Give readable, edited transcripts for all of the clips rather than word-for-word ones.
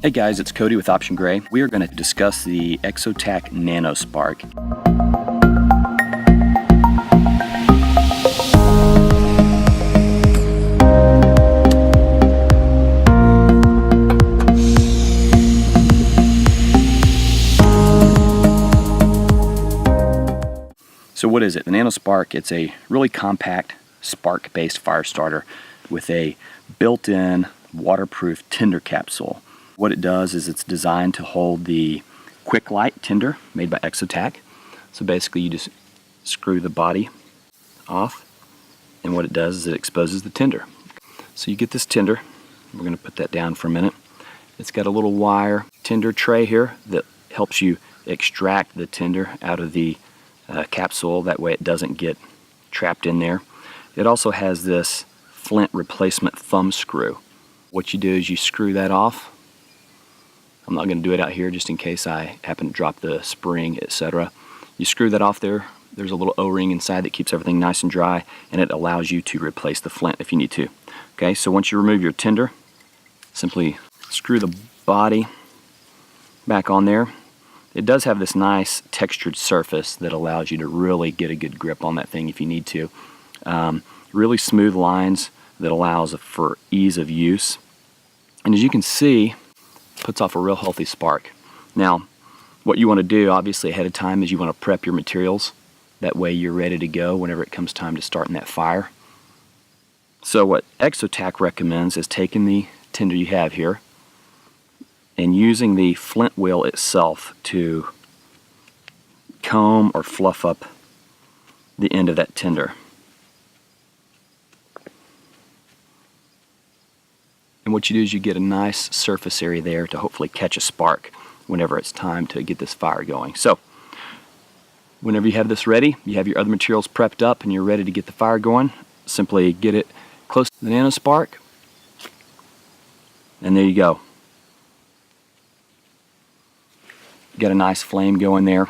Hey guys, it's Cody with Option Gray. We are going to discuss the EXOTAC nanoSPARK. So what is it? The nanoSPARK, it's a really compact spark-based fire starter with a built-in waterproof tinder capsule. What it does is it's designed to hold the quickLIGHT tinder made by EXOTAC. So basically you just screw the body off, and what it does is it exposes the tinder. So you get this tinder. We're going to put that down for a minute. It's got a little wire Tinder tray here that helps you extract the tinder out of the capsule. That way it doesn't get trapped in there. It also has this Flint Replacement thumb screw. What you do is you screw that off. I'm not going to do it out here just in case I happen to drop the spring, etc. You screw that off there. There's a little O-ring inside that keeps everything nice and dry, and it allows you to replace the flint if you need to. Okay, so once you remove your tinder, simply screw the body back on there. It does have this nice textured surface that allows you to really get a good grip on that thing if you need to. Really smooth lines that allows for ease of use. And as you can see, puts off a real healthy spark. Now, what you want to do obviously ahead of time is you want to prep your materials. That way you're ready to go whenever it comes time to starting that fire. So what EXOTAC recommends is taking the tinder you have here and using the flint wheel itself to comb or fluff up the end of that tinder. And what you do is you get a nice surface area there to hopefully catch a spark whenever it's time to get this fire going. So whenever you have this ready, you have your other materials prepped up and you're ready to get the fire going, simply get it close to the nanoSPARK, and there you go. You got a nice flame going there.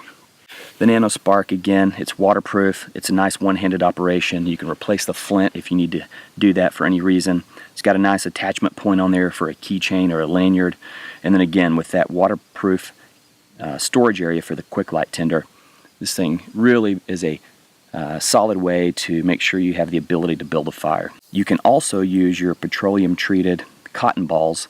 The nanoSPARK, again, it's waterproof. It's a nice one-handed operation. You can replace the flint if you need to do that for any reason. It's got a nice attachment point on there for a keychain or a lanyard. And then again, with that waterproof storage area for the quickLIGHT tinder, this thing really is a solid way to make sure you have the ability to build a fire. You can also use your petroleum-treated cotton balls,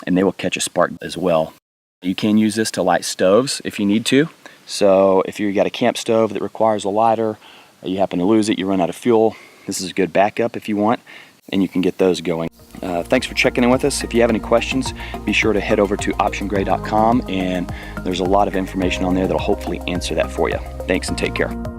and they will catch a spark as well. You can use this to light stoves if you need to. So if you've got a camp stove that requires a lighter, you happen to lose it, you run out of fuel, this is a good backup if you want, and you can get those going. Thanks for checking in with us. If you have any questions, be sure to head over to optiongray.com, and there's a lot of information on there that'll hopefully answer that for you. Thanks and take care.